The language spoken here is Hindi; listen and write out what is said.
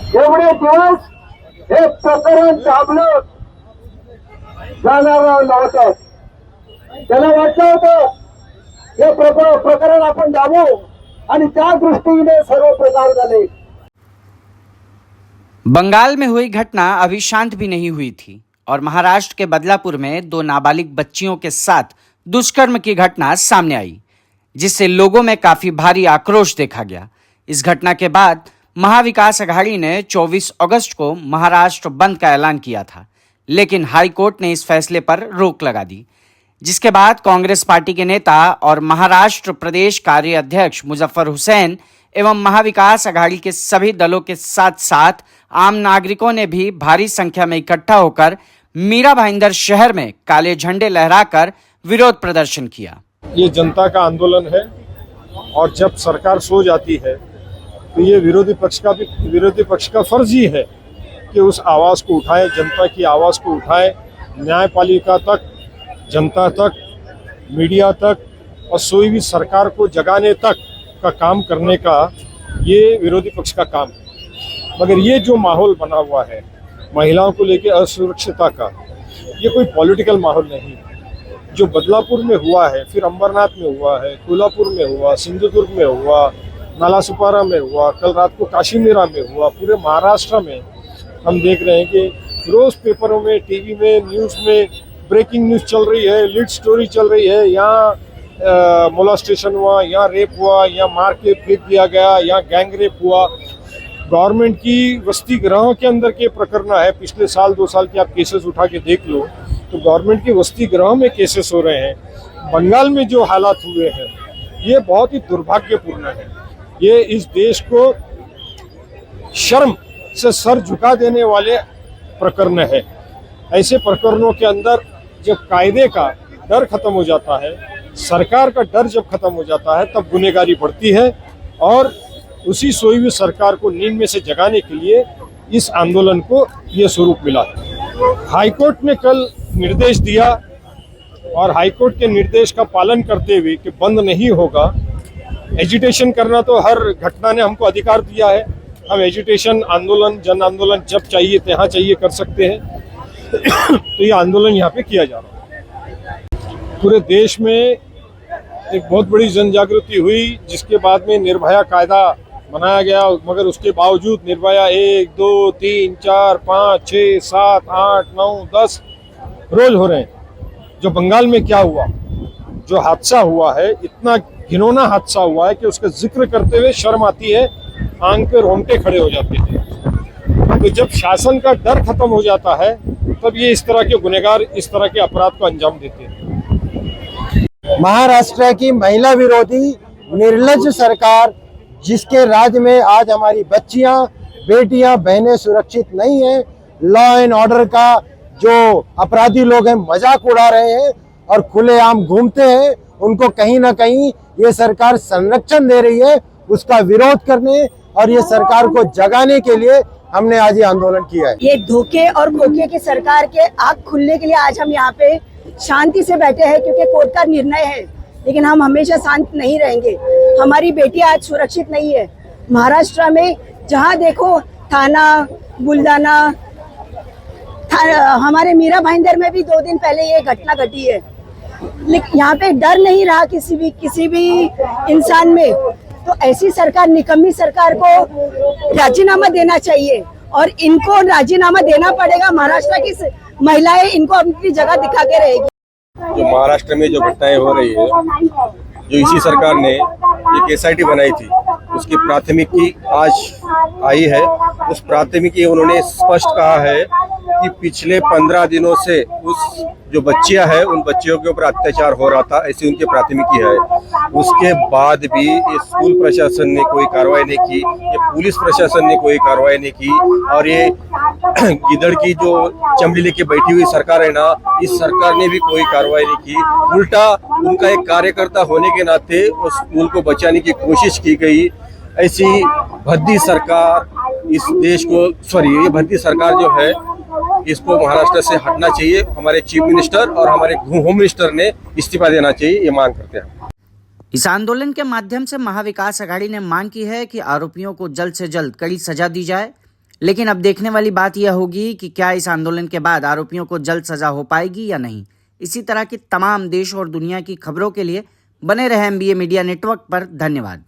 एवढे दिवस हे प्रकरण दाबलं जाणार नव्हतं. त्याला वाटलं होतं हे प्रकरण आपण दाबू आणि त्या दृष्टीने सर्व प्रकार झाले. बंगाल में हुई घटना अभी शांत भी नहीं हुई थी और महाराष्ट्र के बदलापुर में 2 नाबालिग बच्चियों के साथ दुष्कर्म की घटना सामने आई, जिससे लोगों में काफी भारी आक्रोश देखा गया. इस घटना के बाद महाविकास अघाड़ी ने 24 अगस्त को महाराष्ट्र बंद का ऐलान किया था, लेकिन हाईकोर्ट ने इस फैसले पर रोक लगा दी, जिसके बाद कांग्रेस पार्टी के नेता और महाराष्ट्र प्रदेश कार्य अध्यक्ष मुजफ्फर हुसैन एवं महाविकास अघाड़ी के सभी दलों के साथ साथ आम नागरिकों ने भी भारी संख्या में इकट्ठा होकर मीरा भाईंदर शहर में काले झंडे लहराकर विरोध प्रदर्शन किया. ये जनता का आंदोलन है और जब सरकार सो जाती है तो ये विरोधी पक्ष का फर्ज ही है कि उस आवाज़ को उठाए, जनता की आवाज़ को उठाए, न्यायपालिका तक, जनता तक, मीडिया तक और सोई हुई सरकार को जगाने तक का काम करने का ये विरोधी पक्ष का काम है. मगर ये जो माहौल बना हुआ है महिलाओं को लेकर असुरक्षितता का, ये कोई पॉलिटिकल माहौल नहीं है. जो बदलापुर में हुआ है, फिर अंबरनाथ में हुआ है, कोल्हापुर में हुआ, सिंधुदुर्ग में हुआ, नालासोपारा में हुआ, कल रात को काशीमीरा में हुआ, पूरे महाराष्ट्र में हम देख रहे हैं कि रोज पेपरों में, टीवी में, न्यूज़ में ब्रेकिंग न्यूज़ चल रही है, लीड स्टोरी चल रही है. यहाँ मोलास्टेशन हुआ, यहाँ रेप हुआ, यहाँ मार के फेंक दिया गया, यहाँ गैंग रेप हुआ. गवर्नमेंट की वसति गृहों के अंदर के प्रकरण है. पिछले साल 2 साल के आप केसेस उठा के देख लो तो गवर्नमेंट की वसति गृहों में केसेस हो रहे हैं. बंगाल में जो हालात हुए हैं ये बहुत ही दुर्भाग्यपूर्ण है. ये इस देश को शर्म से सर झुका देने वाले प्रकरण है. ऐसे प्रकरणों के अंदर जब कायदे का डर खत्म हो जाता है, सरकार का डर जब खत्म हो जाता है, तब गुनहगारी बढ़ती है. और उसी सोई हुई सरकार को नींद में से जगाने के लिए इस आंदोलन को ये स्वरूप मिला. हाईकोर्ट ने कल निर्देश दिया और हाईकोर्ट के निर्देश का पालन करते हुए कि बंद नहीं होगा. एजिटेशन करना तो हर घटना ने हमको अधिकार दिया है. हम एजिटेशन, आंदोलन, जन आंदोलन जब चाहिए जहाँ चाहिए कर सकते हैं. तो ये आंदोलन यहाँ पे किया जा रहा है. पूरे देश में एक बहुत बड़ी जन जागृति हुई, जिसके बाद में निर्भया कायदा बनाया गया. मगर उसके बावजूद निर्भया 1, 2, 3, 4, 5, 6, 7, 8, 9, 10 रोज हो रहे हैं. जो बंगाल में क्या हुआ, जो हादसा हुआ है, इतना घिनौना हादसा हुआ है कि उसका जिक्र करते हुए शर्म आती है, आंख पे रोंगटे खड़े हो जाते हैं. तो जब शासन का डर खत्म हो जाता है तब ये इस तरह के गुनहगार इस तरह के अपराध को अंजाम देते हैं. महाराष्ट्र की महिला विरोधी निर्लज्ज सरकार, जिसके राज्य में आज हमारी बच्चियां, बेटियां, बहनें सुरक्षित नहीं हैं, लॉ एंड ऑर्डर का जो अपराधी लोग हैं मजाक उड़ा रहे हैं और खुलेआम घूमते हैं, उनको कहीं ना कहीं ये सरकार संरक्षण दे रही है. उसका विरोध करने और ये सरकार को जगाने के लिए हमने आज ये आंदोलन किया है. ये धोखे और खोखे की सरकार के आग खुलने के लिए आज हम यहाँ पे शांति से बैठे हैं, क्योंकि कोर्ट का निर्णय है. लेकिन हम हमेशा शांत नहीं रहेंगे. हमारी बेटियां आज सुरक्षित नहीं है. महाराष्ट्र में जहाँ देखो थाना, बुलढाना, हमारे मीरा भाईंदर में भी 2 दिन पहले ये घटना घटी है. लेकिन यहाँ पे डर नहीं रहा किसी भी इंसान में. तो ऐसी सरकार, निकम्मी सरकार को राजीनामा देना चाहिए और इनको राजीनामा देना पड़ेगा. महाराष्ट्र की महिलाएं इनको अपनी जगह दिखा के रहेगी. जो महाराष्ट्र में जो घटनाएं हो रही है, जो इसी सरकार ने एक SIT बनाई थी, उसकी प्राथमिकी आज आई है. उस प्राथमिकी उन्होंने स्पष्ट कहा है कि पिछले 15 दिनों से उस जो बच्चियां हैं उन बच्चियों के ऊपर अत्याचार हो रहा था, ऐसी उनकी प्राथमिकी है. उसके बाद भी ये स्कूल प्रशासन ने कोई कार्रवाई नहीं की, ये पुलिस प्रशासन ने कोई कार्रवाई नहीं की. और ये गिदड़ की जो चमड़ी लेके बैठी हुई सरकार है ना, इस सरकार ने भी कोई कार्रवाई नहीं की. उल्टा उनका एक कार्यकर्ता होने के नाते उस स्कूल को बचाने की कोशिश की गई. ऐसी भद्दी सरकार इस देश को, ये भद्दी सरकार जो है, इसको महाराष्ट्र से हटना चाहिए. हमारे चीफ मिनिस्टर और हमारे होम मिनिस्टर ने इस्तीफा देना चाहिए, ये मांग करते हैं. इस आंदोलन के माध्यम से महाविकास अघाड़ी ने मांग की है कि आरोपियों को जल्द से जल्द कड़ी सजा दी जाए. लेकिन अब देखने वाली बात यह होगी कि क्या इस आंदोलन के बाद आरोपियों को जल्द सजा हो पाएगी या नहीं। इसी तरह की तमाम देश और दुनिया की खबरों के लिए बने रहे MBA मीडिया नेटवर्क पर। धन्यवाद।